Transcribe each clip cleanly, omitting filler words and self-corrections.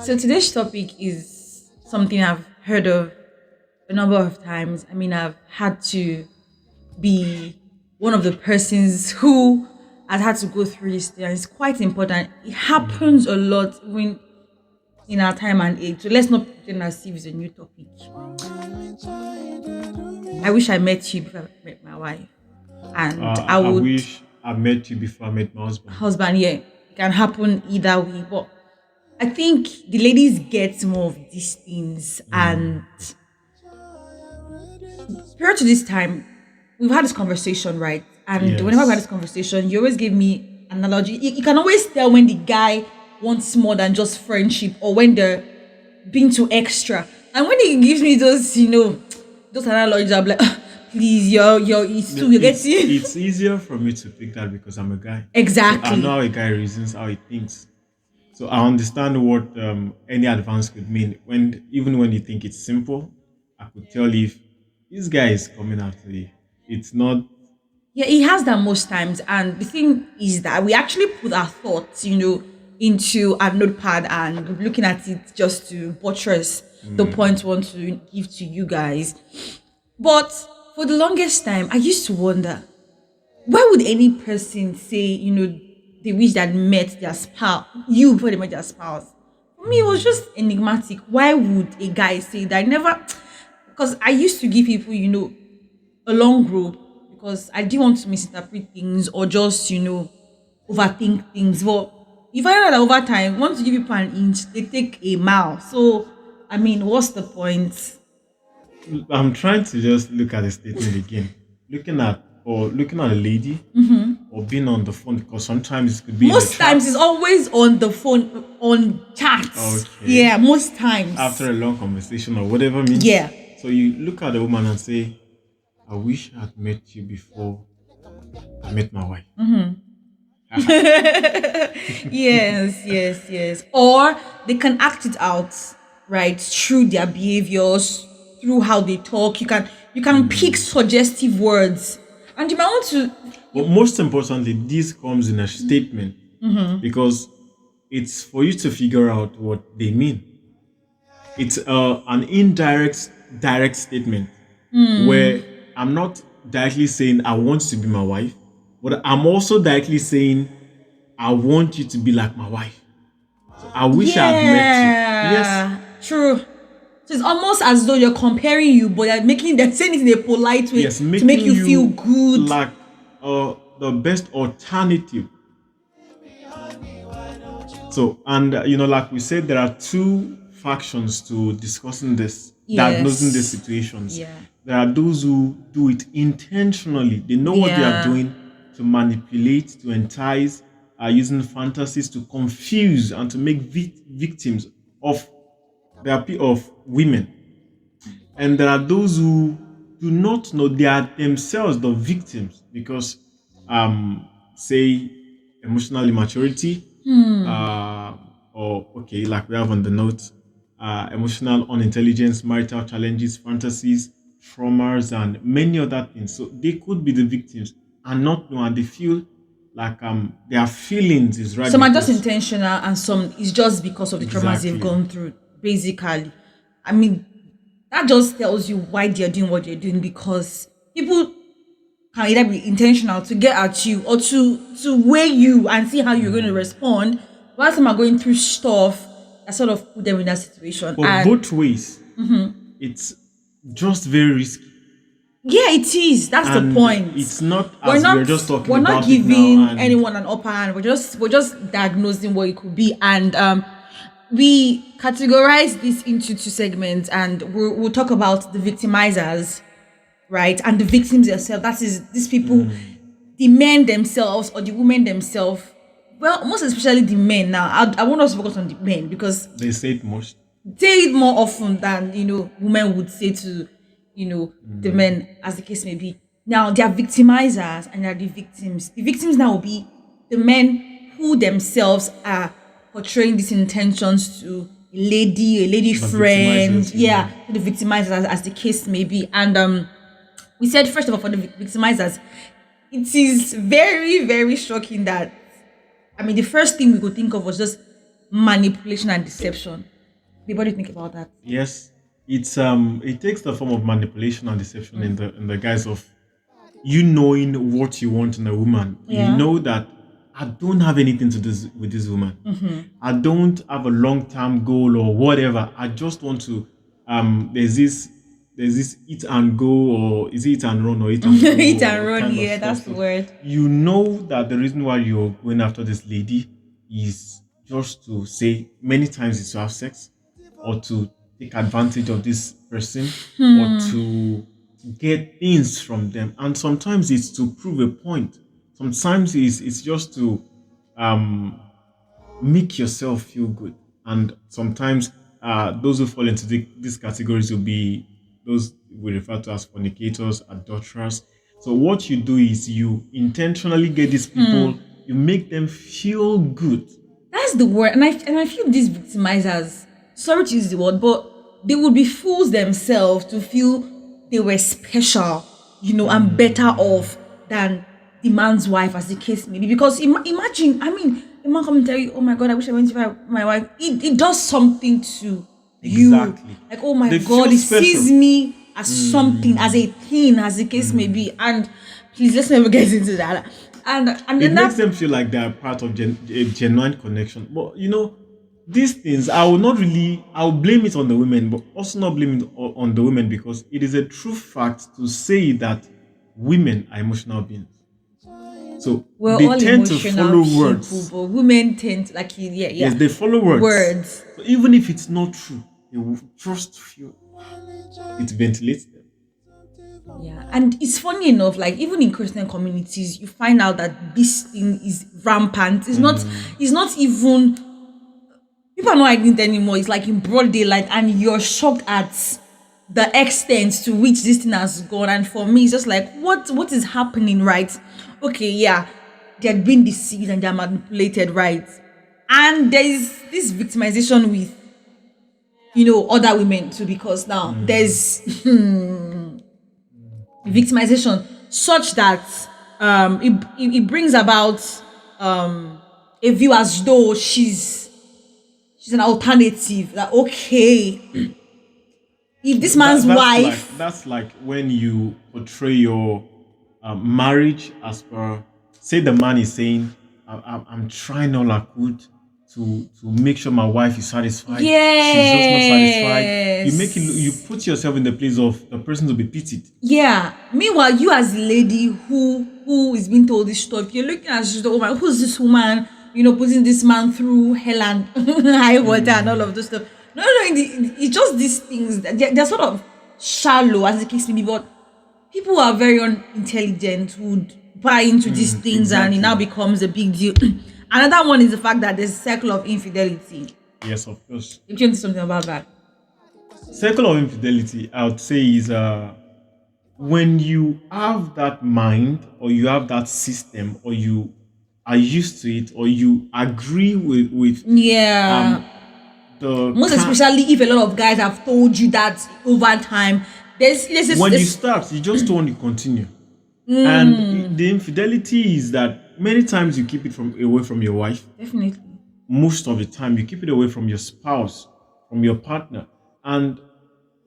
So today's topic is something I've heard of a number of times. I mean, I've had to be one of the persons who has had to go through this thing, and it's quite important. It happens a lot when in our time and age. So let's not pretend as if it's a new topic. I wish I met you before I met my wife, and I I would wish I met you before I met my husband. husband. Yeah, it can happen either way, but I think the ladies get more of these things. And prior to this time, we've had this conversation, right? And whenever we had this Yes. conversation, you always give me analogy. You can always tell when the guy wants more than just friendship, or when they're being too extra. And when he gives me those, those analogies, I'm like, please, you're getting It's easier for me to pick that because I'm a guy. So I know exactly. how a guy reasons, how he thinks. So I understand what any advance could mean. Even when you think it's simple, I could tell if this guy is coming after you. It's not. Yeah, he has that most times. And the thing is that we actually put our thoughts, into a notepad and we're looking at it just to buttress the point we want to give to you guys. But for the longest time, I used to wonder, why would any person say, they wish they had met their spouse, you before they met their spouse? For me, it was just enigmatic. Why would a guy say that? I never, because I used to give people, a long rope because I didn't want to misinterpret things or just, overthink things. But you find out that over time, once you give people an inch, they take a mile. So, I mean, what's the point? I'm trying to just look at the statement again. Looking at a lady or being on the phone because sometimes it could be in a Most times chat. it's always on the phone, on chats. Okay. Yeah, most times. After a long conversation or whatever means. Yeah. So you look at the woman and say, I wish I had met you before I met my wife. Yes, yes, yes. Or they can act it out, right? Through their behaviors, through how they talk. You can pick suggestive words. And you might want to. But most importantly, this comes in a statement because it's for you to figure out what they mean. It's an indirect, direct statement where I'm not directly saying I want you to be my wife, but I'm also directly saying I want you to be like my wife. So I wish I had met you. Yes, Yeah, true. So it's almost as though you're comparing you, but they're saying it in a polite way yes, to make making you feel you good. like the best alternative. So, and like we said, there are two factions to discussing this, diagnosing these Yes. situations. Yeah. There are those who do it intentionally. They know what they are Yeah. doing to manipulate, to entice, using fantasies to confuse and to make victims of of women. And there are those who do not know they are themselves the victims because, say, emotional immaturity, uh, or okay, like we have on the note, emotional unintelligence, marital challenges, fantasies, traumas, and many other things. So they could be the victims and not know, and they feel like their feelings is right Some are just because intentional and some is just because of the traumas they've exactly. gone through, basically. I mean, that just tells you why they're doing what they're doing, because people can either be intentional to get at you or to weigh you and see how you're going to respond, while some are going through stuff that sort of put them in that situation. But And both ways, it's just very risky. yeah, it is. That's the And point. it's not We're as we're not just talking we're not about it now. giving And anyone an upper hand. We're just diagnosing what it could be, and we categorize this into two segments, and we'll talk about the victimizers, right, and the victims themselves. That is, these people, the men themselves or the women themselves. Well, most especially the men. Now, I want us to focus on the men because they say it most. say it more often than women would say to the men, as the case may be. Now they are victimizers and they are the victims. The victims now will be the men who themselves are portraying these intentions to a lady The friend, victimizers, yeah, to the victimizers, as the case may be. And we said, first of all, for the victimizers, it is very, very shocking that, I mean, the first thing we could think of was just manipulation and deception. What do you think about that? Yes, it takes the form of manipulation and deception in the guise of you knowing what you want in a woman. You Yeah. know that I don't have anything to do with this woman. I don't have a long-term goal or whatever. I just want to there's this eat and go, or is it eat and run or eat and Eat go and or run, kind of yeah, stuff. that's the So word. you know that the reason why you're going after this lady is just to say many times it's to have sex or to take advantage of this person or to get things from them. And sometimes it's to prove a point. Sometimes it's just to um make yourself feel good. And sometimes those who fall into these categories will be those we refer to as fornicators, adulterers. So what you do is you intentionally get these people, you make them feel good. That's the word. And I feel these victimizers, sorry to use the word, but they would be fools themselves to feel they were special, and better off than the man's wife, as the case may be. Because imagine, I mean, a man come and tell you, oh my God, I wish I went to my wife. It does something to you. Exactly. Like, oh my They God, feel he special. sees me as something, as a thing, as the case may be. And please, let's never get into that. And It then makes that. them feel like they're part of a genuine connection. But these things, I'll blame it on the women, but also not blame it on the women, because it is a true fact to say that women are emotional beings. So We're they all tend to emotional follow people, words. but women tend to, like, yeah, Yes, yeah. they follow words. Words. So even if it's not true, they will just feel it ventilates them. Yeah. And it's funny enough, like even in Christian communities, you find out that this thing is rampant. It's not even, people are not hiding it anymore. It's like in broad daylight, and you're shocked at the extent to which this thing has gone. And for me, it's just like, what is happening, right? Okay, yeah, they're being deceived and they're manipulated, right? And there is this victimization with other women too, because now there's victimization such that it brings about a view as though she's an alternative, that okay, if this man's wife. That's like when you portray your marriage as per, say the man is saying, I'm trying all I could to make sure my wife is satisfied. She's just not satisfied. You Yes. put yourself in the place of the person to be pitied. Yeah. Meanwhile, you as a lady who is being told this stuff, you're looking at she's oh my, who's this woman? Putting this man through hell and high water and all of those stuff. No, it's just these things that they're sort of shallow, as the case may be, but people who are very unintelligent would buy into these things, and it Exactly. now becomes a big deal. Another one is the fact that there's a cycle of infidelity. Yes, of course. You can say something about that. Circle of infidelity, I would say, is when you have that mind, or you have that system, or you are used to it, or you agree with Yeah. um the Most especially if a lot of guys have told you that over time. When you start, you just don't want to continue. And the infidelity is that many times you keep it away from your wife. Definitely. Most of the time you keep it away from your spouse, from your partner, and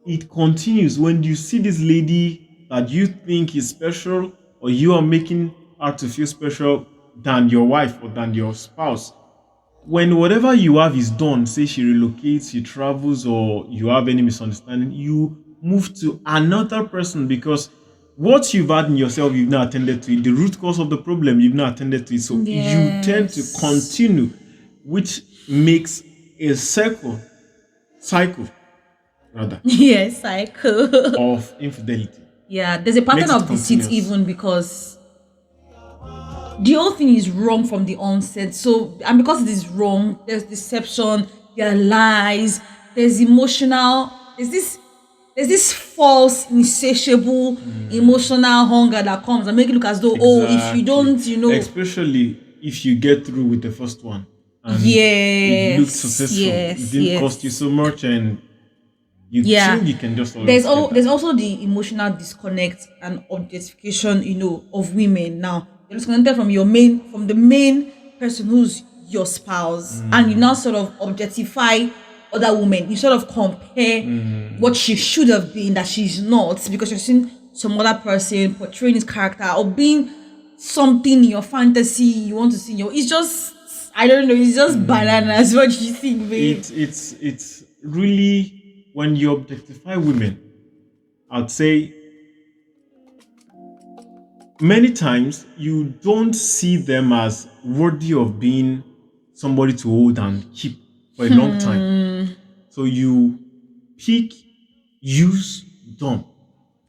it continues when you see this lady that you think is special, or you are making her to feel special than your wife or than your spouse. When whatever you have is done, say she relocates, she travels, or you have any misunderstanding, you move to another person, because what you've had in yourself, you've not attended to it. The root cause of the problem, you've not attended to it. So you tend to Yes. continue, which makes a cycle rather, Yes, cycle. of infidelity. Yeah, there's a pattern Makes it of deceit continuous. even, because the whole thing is wrong from the onset. So, and because it is wrong, there's deception, there are lies, there's emotional, there's this false, insatiable emotional hunger that comes and make it look as though, oh, if you don't, Especially if you get through with the first one and it looked yes, successful, it yes, didn't cost you yes. so much, and you Yeah. think you can just always get There's that. also the emotional disconnect and objectification, of women now. You're disconnected from the main person who's your spouse and you now sort of objectify other women. You sort of compare what she should have been that she's not because you're seeing some other person portraying his character or being something in your fantasy you want to see in your. It's just I don't know. It's just bananas. What do you think, babe? It's really when you objectify women, I'd say many times you don't see them as worthy of being somebody to hold and keep for a long time. So you pick, use, dump.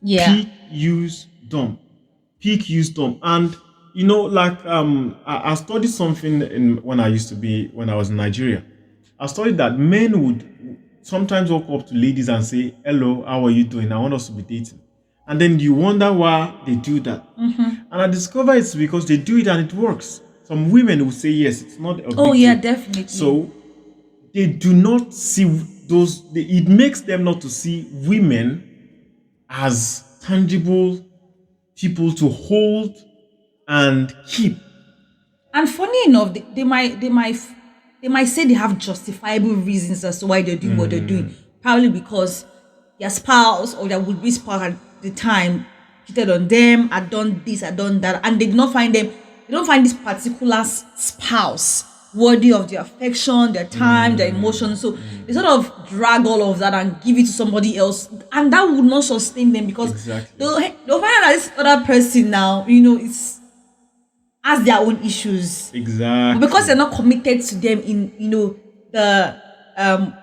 Yeah. Pick, use, dump. Pick, use, dump. And like I studied something when I was in Nigeria. I studied that men would sometimes walk up to ladies and say, "Hello, how are you doing? I want us to be dating." And then you wonder why they do that. And I discovered it's because they do it and it works. Some women will say yes, it's not a big yeah, deal. definitely. So they do not see it makes them not to see women as tangible people to hold and keep. And funny enough, they might say they have justifiable reasons as to why they're doing what they're doing. Probably because their spouse or their would-be spouse at the time cheated on them, had done this, had done that, and they don't find this particular spouse worthy of their affection, their time, their emotions. So they sort of drag all of that and give it to somebody else, and that would not sustain them because Exactly. they'll find out that this other person now, it's has their own issues. Exactly. But because they're not committed to them in the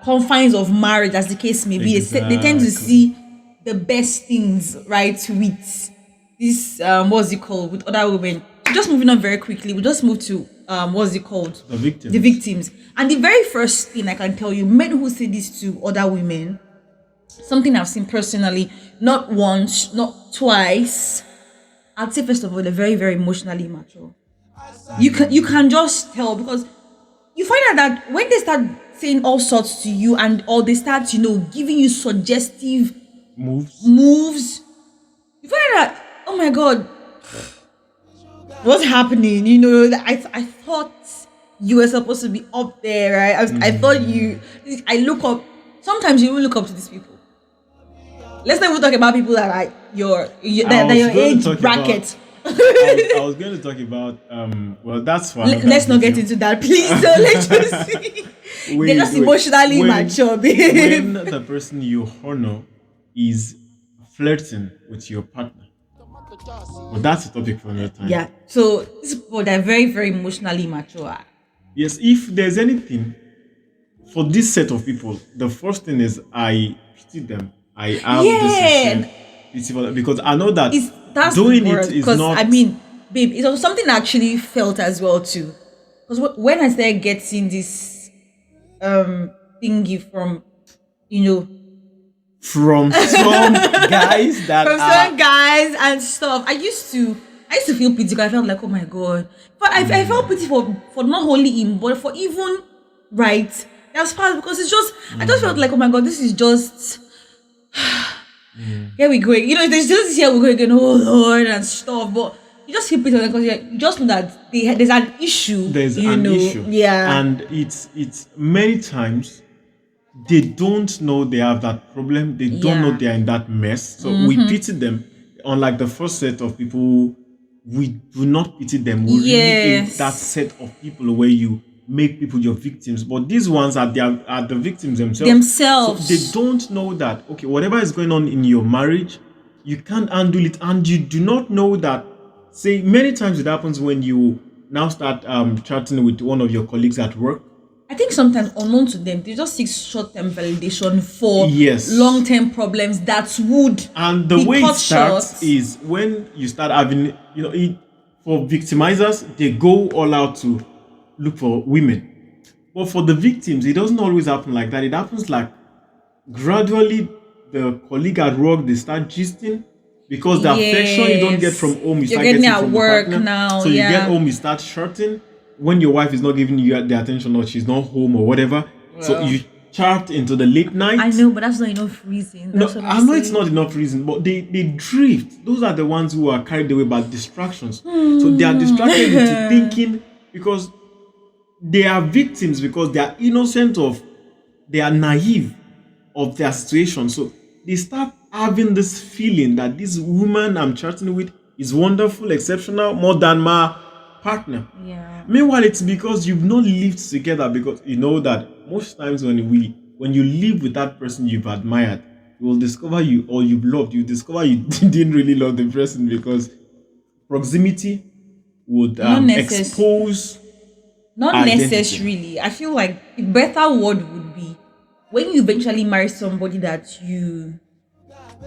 confines of marriage, as the case may be, they tend to see the best things right with this what's it called with other women. Just moving on very quickly, we just move to what's it called? The victims. The victims. And the very first thing I can tell you, men who say this to other women, something I've seen personally, not once, not twice. I'd say first of all, they're very, very emotionally immature. You can just tell because you find out that when they start saying all sorts to you or they start, giving you suggestive moves, you find out, oh my God, what's happening? I thought you were supposed to be up there, right? I thought I look up, sometimes you will look up to these people. Let's not even talk about people that are your age bracket. I was going to talk about well, that's fine. Let's not get into that, please. So let's just see. They're just emotionally mature, babe. When the person you honor is flirting with your partner. But that's a topic for another time. Yeah. So these people, they're very, very emotionally mature. Yes, if there's anything for this set of people, the first thing is I pity them. I have this pity because I know that that's doing it is not. I mean, babe, it was something I actually felt as well too. Because when I started getting this thingy from from some guys that from some guys and stuff, I used to feel pity because I felt like, oh my God, but I felt pity for not only him but for even that's fast because it's just I just felt like, oh my God, this is just here we go. There's just here we go again, oh Lord, and stuff. But you just keep it on because you just know that there's an issue. There's an issue. Yeah. And it's many times they don't know they have that problem. They don't know they're in that mess. So we pity them. Unlike the first set of people, we do not pity them. We really hate that set of people where you make people your victims, but these ones are the victims themselves. So they don't know that whatever is going on in your marriage, you can't handle it, and you do not know that. Say many times it happens when you now start chatting with one of your colleagues at work. I think sometimes unknown to them, they just seek short-term validation for long-term problems that would. And the way it starts is when you start having, for victimizers, they go all out to look for women. But for the victims, it doesn't always happen like that. It happens like gradually the colleague at work, they start gisting because the affection you don't get from home, you start getting from work the partner. Now. So you get home, you start shirting when your wife is not giving you the attention or she's not home or whatever. Well, so you chart into the late night. I know, but that's not enough reason. I know it's not enough reason, but they drift. Those are the ones who are carried away by distractions. So they are distracted into thinking because they are victims because they are innocent of, they are naive of their situation. So they start having this feeling that this woman I'm chatting with is wonderful, exceptional, more than my partner. Yeah. Meanwhile, it's because you've not lived together. Because you know that most times when you live with that person you've admired, you will discover you or you've loved, you discover you didn't really love the person because proximity would Not necessary. expose Not identity. necessarily. I feel like the better word would be when you eventually marry somebody that you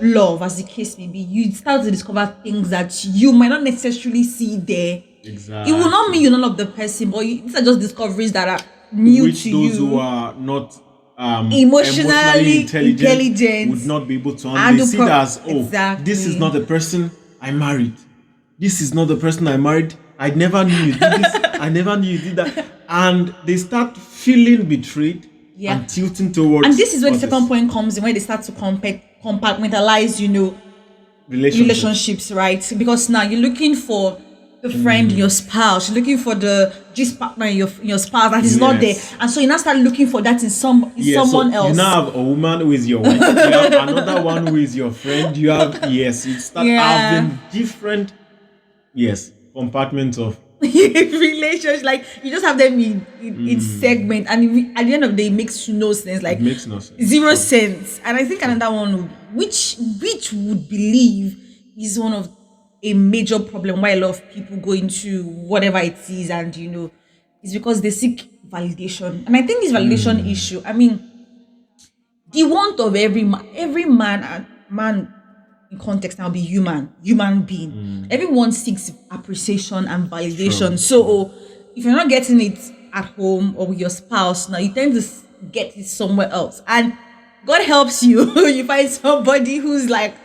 love, as the case may be, you start to discover things that you might not necessarily see there. It will not mean Exactly. you don't love the person, but these are just discoveries that are new Which to those who you, are not emotionally emotionally intelligent intelligent, would not be able to handle. and They do see it as, oh, this is not exactly. the person I married. This is not the person I married. I never knew you did this. I never knew you did that. And they start feeling betrayed Yeah. and tilting And towards this is where the second others. point comes in, where they start to compartmentalize, Relationships. relationships, right? Because now you're looking for the friend in your spouse, you're looking for the gist partner in your spouse that is not there, Yes. and so you now start looking for that in Yeah, someone so you else. now have a woman who is your wife. You have another one who is your friend. You have, yes, you start Yeah. having different, yes, compartments of. Relations, like you just have them in segment, and at the end of the day it makes no sense, It like makes no sense. zero True. sense. And I think True. another one which would believe is one of a major problem why a lot of people go into whatever it is, and is because they seek validation. And I think this validation issue, I mean, the want of every man and man in context now be human being. Everyone seeks appreciation and True. validation. So True. if you're not getting it at home or with your spouse, now you tend to get it somewhere else. And God helps you. You find somebody who's like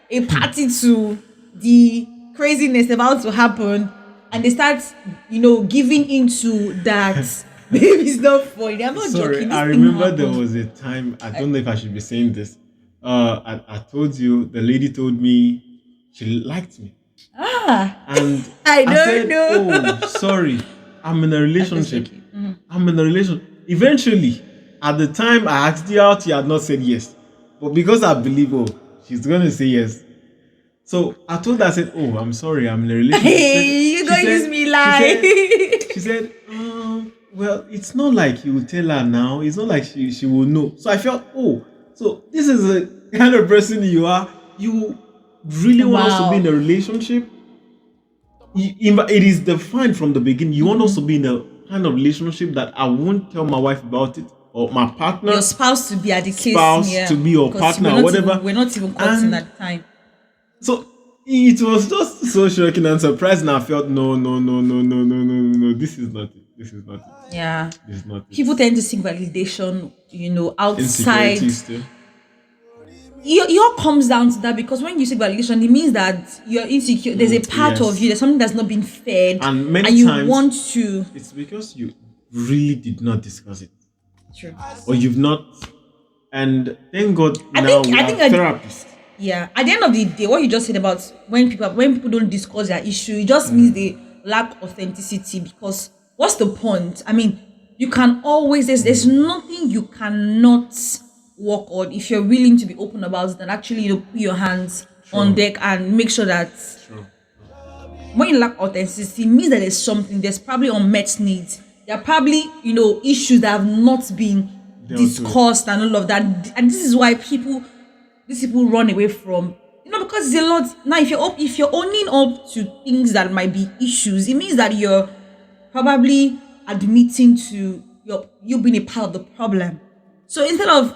a party to the craziness about to happen, and they start giving into that. Baby, it's not funny, I'm not Sorry, joking, this I thing remember there happens. was a time, I don't know if I should be saying this. I told you, the lady told me she liked me. Ah, And I I don't said, oh, know. sorry, I'm in a I'm just relationship. joking. I'm in a relationship. Eventually, at the time I asked her out, she had not said yes. But because I believe, oh, she's going to say yes. So I told her, I said, oh, I'm sorry, I'm in a relationship. Hey, you gonna use me She said, lie? she said, well, it's not like you will tell her now. It's not like she will know. So I felt, oh, so this is the kind of person you are. You really want us to be in Wow. a relationship. It is defined from the beginning. You want us to be in a kind of relationship that I won't tell my wife about it or my Your partner, spouse to be at the case, spouse to yeah, be your because partner or whatever. we're not even cutting And at the time. so it was just so shocking and surprising. I felt no, no, no, no, no, no, no, no, no. This is not it. This is not it. Yeah, This is not it. people tend to seek validation, outside. Insecurities too. It all comes down to that, because when you seek validation, it means that you're insecure. There's a part of you, Yes. there's something that's not been fed, And many and you times want to. it's because you really did not discuss it. True. Or you've not, and thank God I now think we I think have that therapists. Yeah, at the end of the day, what you just said about when people don't discuss their issue, it just means they lack authenticity. Because what's the point? I mean, you can always there's nothing you cannot work on if you're willing to be open about it and actually put your hands on True. deck and make sure that True. when you lack authenticity, it means that there's probably unmet needs. There are probably issues that have not been Dealt with. discussed and all of that. And this is why these people run away from, because it's a lot. Now if you're owning up to things that might be issues, it means that you're probably admitting to you being a part of the problem. So instead of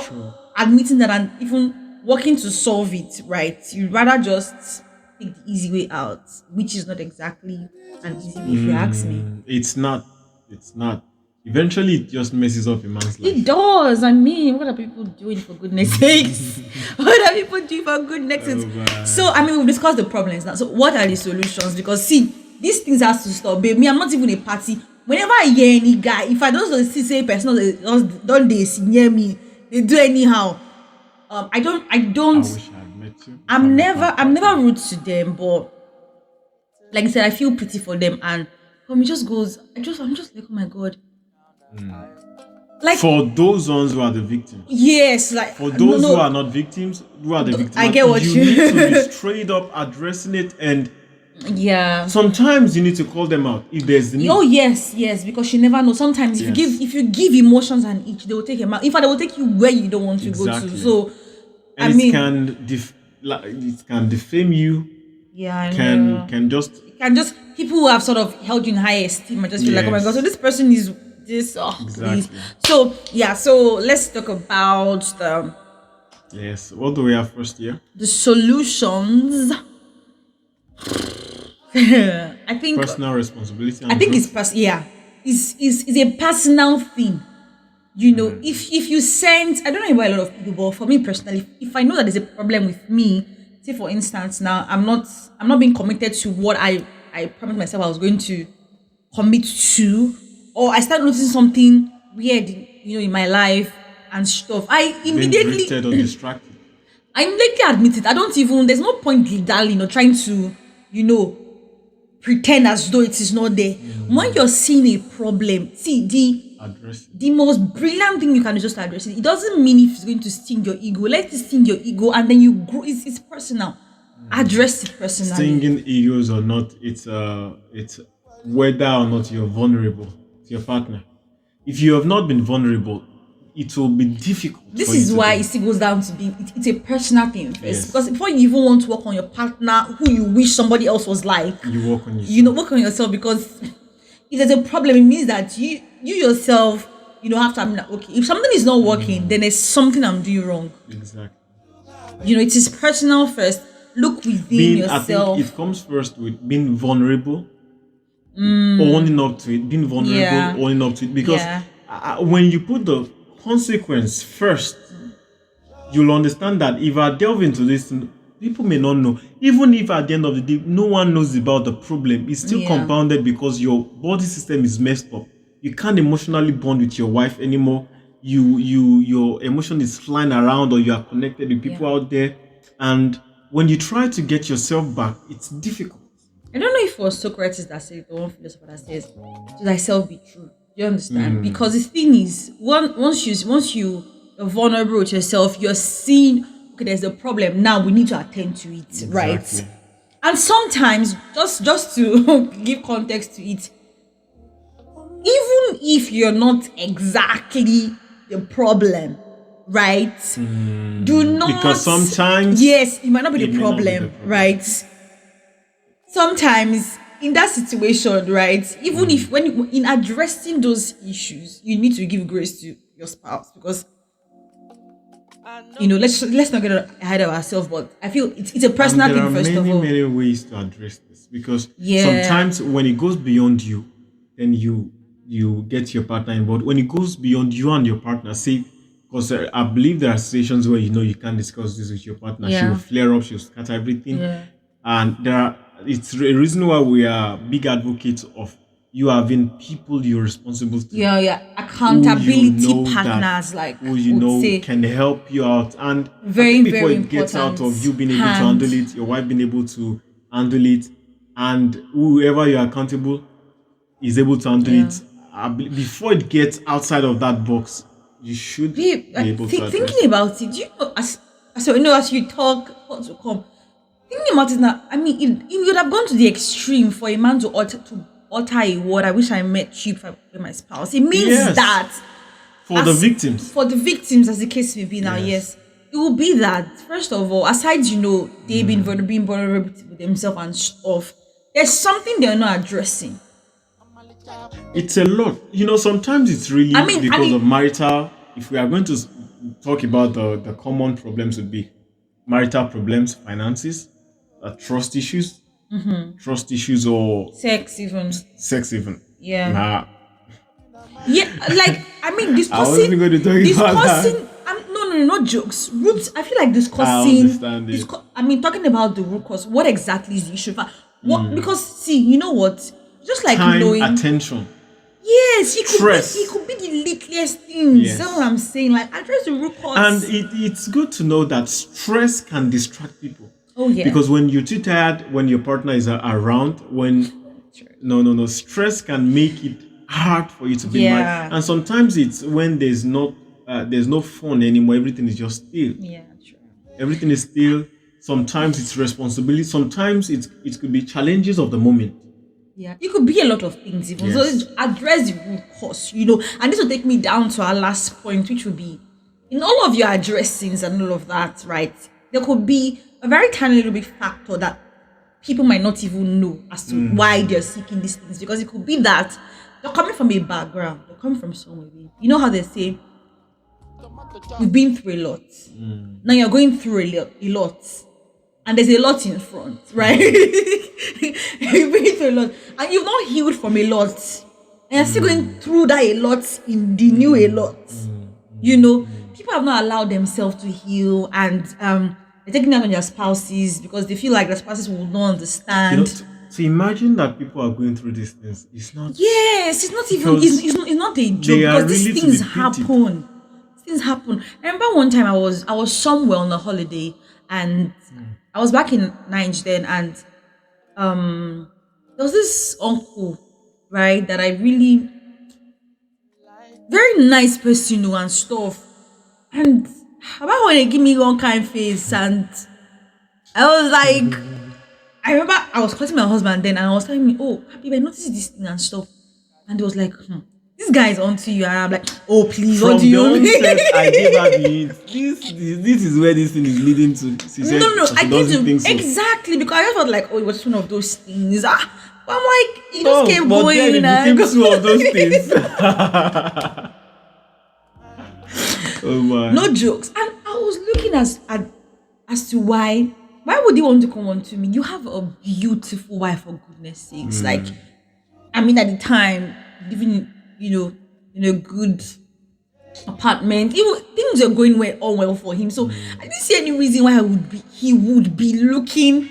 True. admitting that and even working to solve it, right, you'd rather just take the easy way out, which is not exactly an easy way, if you ask me. It's not. It's not. Eventually, it just messes up a man's It life. does. I mean, what are people doing, for goodness sakes? What are people doing, for goodness sakes? Oh, man. So, I mean, we've discussed the problems now. So, what are the solutions? Because, see, these things has to stop. Babe, me, I'm not even a party. Whenever I hear any guy, if I don't see say person don't they see near me, they do anyhow. I I don't. wish I had met you. Before I met my I'm never partner. rude to them, but like I said, I feel pity for them, and He just goes, I'm just like, oh my god. Like, For those ones who are the victims. yes, like, For no, those who no, are not victims, who are the victims, I get what you you need to be straight up addressing it, and yeah. sometimes you need to call them out if there's the need. Oh yes, yes, because you never know. Sometimes if Yes. you give emotions and each, they will take him out. In fact, they will take you where you don't want to go to. Exactly. So, And I mean, it can defame you. yeah, I know. Can just You can just people who have sort of held you in high esteem and just feel like, oh my god, Yes. so this person is this. Oh, please. Exactly. So yeah, so let's talk about yes. What do we have first here? the solutions. I think Personal responsibility I and think it's growth. yeah, is a personal thing. You know, if you send, I don't know about a lot of people, but for me personally, if I know that there's a problem with me, say for instance, now I'm not being committed to what I promised myself I was going to commit to, or I start noticing something weird, in my life and stuff, Being drifted or distracted. I immediately admit it. I don't even. There's no point dilly-dallying or trying to, you know, pretend as though it is not there. When you're seeing a problem, see Address it. the most brilliant thing you can do is just address it. It doesn't mean if it's going to sting your ego. Let it sting your ego, and then you grow. It's personal. Address it personally. Stinging egos or not, it's whether or not you're vulnerable to your partner. If you have not been vulnerable, it will be difficult. This for you is to why do. it still goes down to being it's a personal thing first. Yes. Because before you even want to work on your partner, who you wish somebody else was like, You work on yourself. work on yourself, because if there's a problem, it means that you yourself, have to admit that, okay, if something is not working, then there's something I'm doing wrong. Exactly. It is personal first. Look within I yourself. think it comes first with being vulnerable, owning up to it, being vulnerable, Yeah. owning up to it. Because Yeah. when you put the consequence first, you'll understand that if I delve into this, people may not know. Even if at the end of the day, no one knows about the problem, it's still Yeah. compounded because your body system is messed up. You can't emotionally bond with your wife anymore. Your emotion is flying around, or you are connected with people Yeah. out there. And when you try to get yourself back, it's difficult. I don't know if it was Socrates that said, the one philosopher that says, "To thyself be true." Do you understand? Because the thing is, once you are vulnerable with yourself, you're seeing, okay, there's a problem. Now we need to attend to it, right? Exactly. And sometimes, just to give context to it, even if you're not exactly the problem, right? Do not, Because sometimes yes, it might not be it the may not be problem, the problem. right? Sometimes in that situation, right? Even if in addressing those issues, you need to give grace to your spouse, because let's not get ahead of ourselves. But I feel it's a personal and there thing are first of many, all. many ways to address this, because Yeah. sometimes when it goes beyond you, then you get your partner involved. When it goes beyond you and your partner, say, because I believe there are situations where you can't discuss this with your partner. She Yeah. will flare up, she'll scatter everything. Yeah. And it's a reason why we are big advocates of you having people you're responsible to. Yeah, Who accountability you know partners, that, like who you would know say. can help you out. And Very, I think before very it gets out important. of you being able to Hand. handle it, your wife being able to handle it, and whoever you're accountable is able to handle Yeah. it, before it gets outside of that box, you should Babe, be able to address thinking it. about it, do you know, as you talk, what to come, thinking about it now, I mean, it would have gone to the extreme for a man to utter a word, "I wish I met you if I were my spouse." It means Yes. that For the as- victims. for the victims, as the case may be now, yes, it will be that, first of all, aside, they being vulnerable with themselves and stuff, there's something they're not addressing. It's a lot. Sometimes it's really because of marital. If we are going to talk about the common problems, would be marital problems, finances, trust issues, or Sex, even. sex even. Yeah. Nah, Yeah, like, I mean, I wasn't going to talk about that. discussing. No, not jokes. Roots. I feel like discussing. I understand it. Talking about the root cause. What exactly is the issue? What? Because see, you know what? Just like Time, knowing. attention. Yes, Stress. It could be the littlest things. Yes. That's what I'm saying. Like, address the root cause. And it's good to know that stress can distract people. Oh yeah. Because when you're too tired, when your partner is around, when no. Stress can make it hard for you to be married, Yeah. and sometimes it's when there's no fun anymore. Everything is just still. Yeah, true. Everything is still. Sometimes it's responsibility. Sometimes it could be challenges of the moment. Yeah, it could be a lot of things even. So Yes. address the root cause, and this will take me down to our last point, which will be in all of your addressings and all of that, right? There could be a very tiny little bit factor that people might not even know as to why they're seeking these things. Because it could be that they're coming from a background, they're coming from somewhere. You know how they say you've been through a lot. Now you're going through a lot. And there's a lot in front, right? You've been through a lot. And you've not healed from a lot. And you're still going through that a lot in the new a lot. People have not allowed themselves to heal, and they're taking that on their spouses because they feel like their spouses will not understand. To imagine that people are going through these things, it's not. Yes, it's not even Because it's not a joke they are because really these to things be pitied. happen. Things happen. I remember one time I was somewhere on a holiday, and I was back in Nigeria then, and there was this uncle, right, that I really very nice person, and stuff. And about when they give me one kind face, and I was like, I remember I was calling my husband then, and I was telling me, oh, Happy, I noticed this thing and stuff. And he was like, this guy is onto you. And I'm like, oh, please, From what do the you mean? onset, I gave her the hint. This is where this thing is leading to. She said No, she I doesn't think didn't so. exactly because I just felt like, oh, it was just one of those things. But I'm like, it just kept but going. then it And became two of those things. Oh my. no jokes. And I was looking as to why would you want to come on to me? You have a beautiful wife, for goodness sakes. Like, I mean, at the time, living, in a good apartment, things are going all well for him. So I didn't see any reason why he would be looking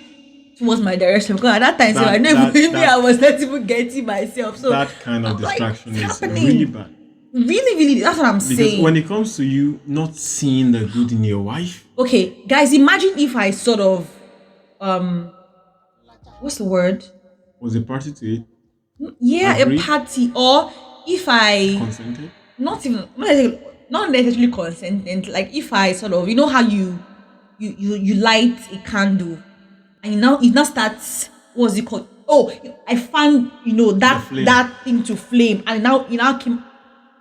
towards my direction, because at that time, so I know even me, I was not even getting myself. So that kind of I'm like, distraction what's is happening? really bad. Really, really, that's what I'm Because saying. when it comes to you not seeing the good in your wife, Okay, guys, imagine if I sort of what's the word? was a party to it, Yeah, Agree. a party, or if I consented. not necessarily consentant, like if I sort of, how you light a candle and it now starts, what's it called? Oh, I found that flame. that thing to flame, and it now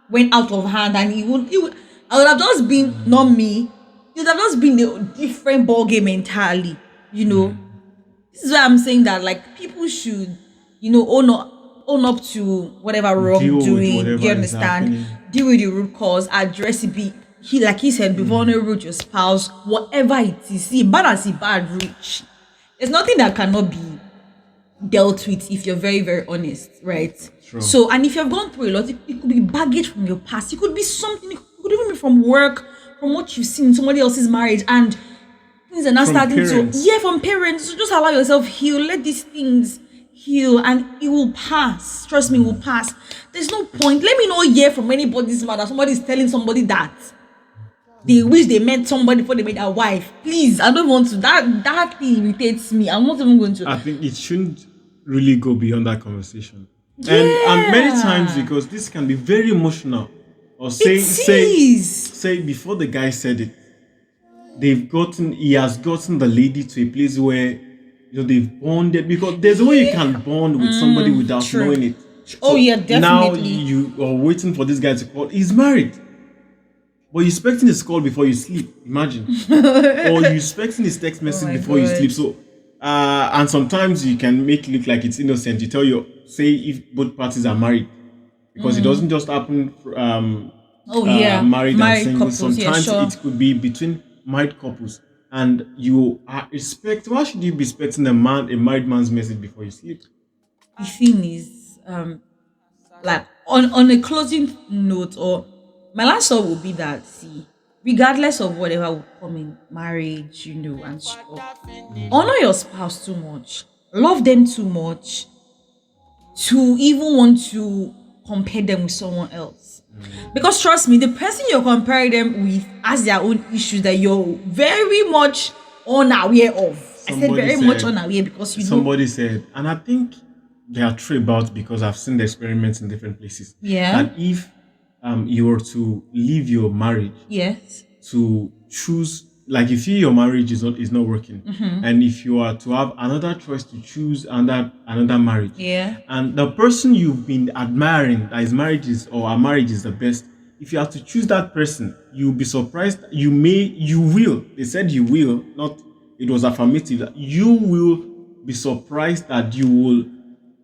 went out of hand, and I would have just been not me. It would have just been a different ball game entirely. This is why I'm saying that, like, people should, own up to whatever Deal with wrongdoing. whatever You is understand? happening. Deal with the root cause, address it. Like he said, be vulnerable to your spouse, whatever it is. See, bad as a bad rich. There's nothing that cannot be dealt with if you're very, very honest, right? Sure. So, and if you've gone through a lot, it could be baggage from your past. It could be something. It could even be from work, from what you've seen in somebody else's marriage, and things are now From starting parents. from parents. So just allow yourself heal. Let these things heal, and it will pass. Trust me, it will pass. There's no point. Let me not hear from anybody's mother. Somebody's telling somebody that they wish they met somebody before they met their wife. Please, I don't want to. That thing irritates me. I'm not even going to. I think it shouldn't really go beyond that conversation. And many times, because this can be very emotional. Or say before the guy said it, he has gotten the lady to a place where they've bonded, because there's a way you can bond with somebody without true. knowing it. Oh, yeah, Now definitely. you are waiting for this guy to call. He's married. But you're expecting his call before you sleep. Imagine. Or you're expecting his text message my before you God. sleep. So, and sometimes you can make it look like it's innocent. You say if both parties are married, because it doesn't just happen. Married and single. couples, Sometimes sure. it could be between married couples, and you are why should you be expecting a married man's message before you sleep? The thing is, like, on a closing note, or my last thought would be that, see, regardless of whatever will come in marriage, and stuff, honor your spouse too much, love them too much to even want to compare them with someone else. Because trust me, the person you're comparing them with has their own issues that you're very much unaware of. I said Somebody very much unaware, because Somebody said, and I think there are three about because I've seen the experiments in different places. Yeah. That if you were to leave your marriage Yes. to choose, like if your marriage is not working, and if you are to have another choice to choose another marriage, Yeah. and the person you've been admiring that his marriage is or our marriage is the best, if you have to choose that person, you'll be surprised. You will. They said you will, not it was affirmative. That you will be surprised that you will,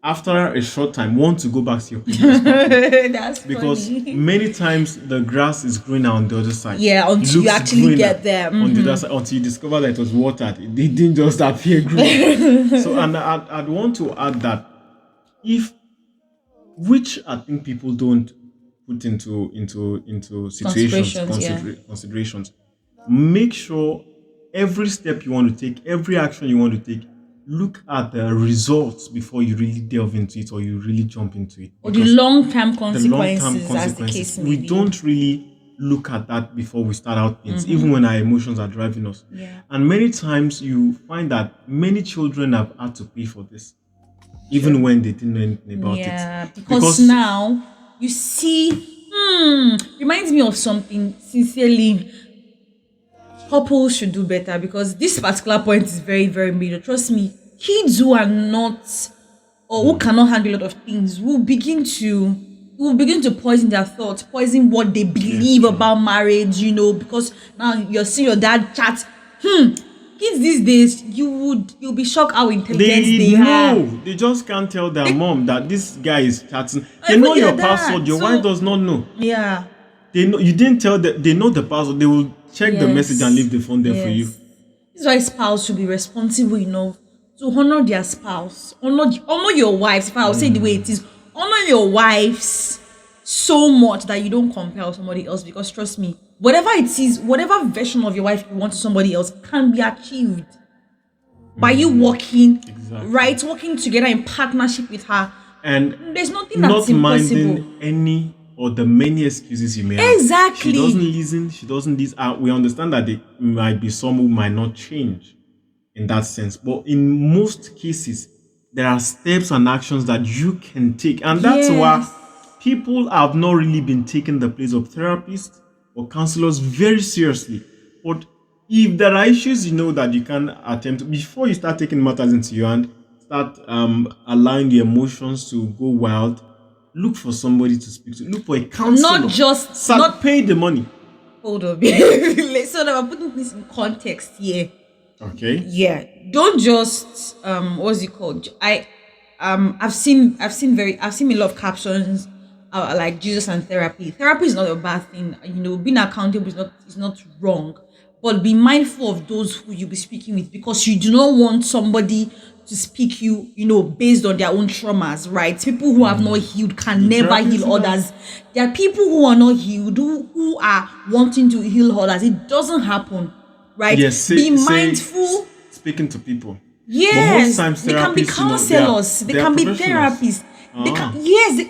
after a short time, want to go back to your previous partner. That's Because funny. many times the grass is greener on the other side. Yeah, It until you looks actually greener get there. on the other side until you discover that it was watered. It didn't just appear green. So, and I'd want to add that if, which I think people don't put into situations, Considerations, yeah. considerations. Make sure every step you want to take, every action you want to take, look at the results before you really delve into it or you really jump into it. Or the Because long-term the long-term consequences, as the case consequences, may we be. don't really look at that before we start out things, even when our emotions are driving us. Yeah. And many times you find that many children have had to pay for this, even True. when they didn't know anything about Yeah, it. because now you see, reminds me of something. Sincerely, couples should do better because this particular point is very, very major. Trust me, kids who are not or who cannot handle a lot of things will begin to poison their thoughts, poison what they believe true. about marriage, because now you're seeing your dad chat. Kids these days, you'll be shocked how intelligent they are. know. They just can't tell their mom that this guy is chatting. They Even know your their dad, password. Your so- wife does not know. Yeah. They know you didn't tell them. They know the password. They will check the message and Yes. leave the phone there for you. Yes. This is why spouse should be responsible enough to honor their spouse, honor your wives. If I will say the way it is, honor your wives so much that you don't compare somebody else. Because trust me, whatever it is, whatever version of your wife you want to somebody else can be achieved by you working, Exactly. right? Working together in partnership with her. And There's nothing not that's impossible. minding any or the many excuses you may have. Exactly. She doesn't listen. She doesn't listen. We understand that there might be some who might not change in that sense, but in most cases, there are steps and actions that you can take, and that's why Yes. people have not really been taking the place of therapists or counselors very seriously. But if there are issues you know that you can attempt before you start taking matters into your hand, start allowing the emotions to go wild, look for somebody to speak to. Look for a counselor. Not just pay the money. Hold on. So now I'm putting this in context here. Okay. Yeah. Don't just what's it called? I've seen a lot of captions like Jesus and therapy. Therapy is not a bad thing. Being accountable is not wrong. But be mindful of those who you'll be speaking with, because you do not want somebody to speak based on their own traumas, right? People who have not healed can never therapist heal others. There are people who are not healed who are wanting to heal others. It doesn't happen, right? Yes, Be mindful. Speaking to people. Yes, But most times they can be therapists, counselors. they They are can be professionals. therapists. Yes.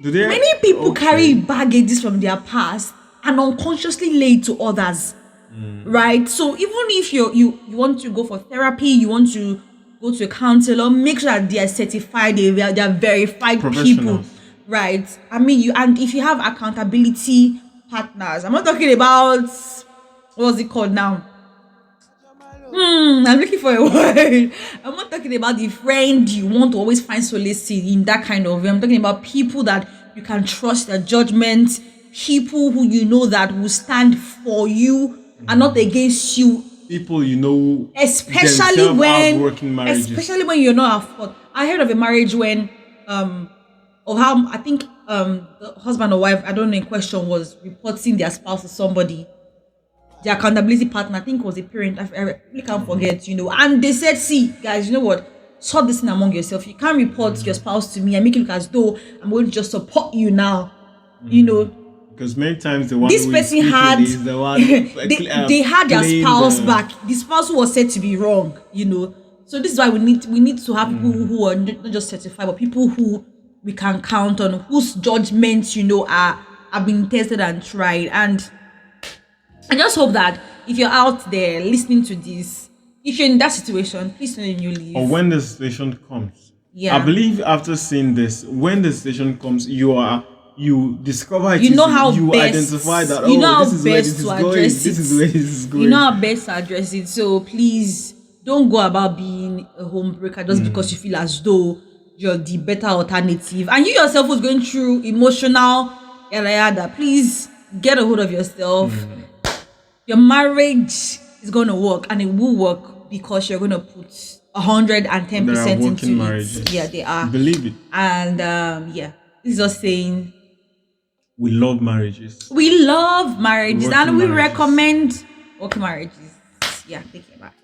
Do they? Many people Okay. carry baggages from their past and unconsciously lay it to others, right? So even if you want to go for therapy, you want to go to a counselor, make sure that they are certified, they are verified people, Professionals. right? And if you have accountability partners, I'm not talking about what's it called now. I'm looking for a word. I'm not talking about the friend you want to always find solace in that kind of way. I'm talking about people that you can trust their judgment, people who you know that will stand for you and not against you. People who Especially themselves when have working marriages. you're not at fault. I heard of a marriage when of how I think the husband or wife, I don't know, in question was reporting their spouse to somebody. The accountability partner, I think it was a parent, I really can't forget, and they said, see guys, you know what, sort this thing among yourself. You can't report your spouse to me and make it look as though I'm going to just support you now. Because many times the one This who is person speaking had is the one they had their playing spouse the- back. The spouse who was said to be wrong, so this is why we need to have people who are not just certified, but people who we can count on, whose judgments are being tested and tried. And I just hope that if you're out there listening to this, if you're in that situation, please don't you leave. Or when the situation comes, I Yeah. believe after seeing this, when the situation comes, you discover it You is know how you identify best that, you know oh, how this is where this best is to going. address This is where it. this is You know going. how best to address it. So please don't go about being a home breaker just because you feel as though you're the better alternative. And you yourself was going through emotional yada yada. Please get a hold of yourself. Your marriage is gonna work, and it will work because you're gonna put hundred and ten There are percent into working it. Yeah, marriages. they are. Believe it. And yeah, this is just saying We love marriages. we love marriages Working and we marriages. recommend working marriages. Yeah, take care. Bye.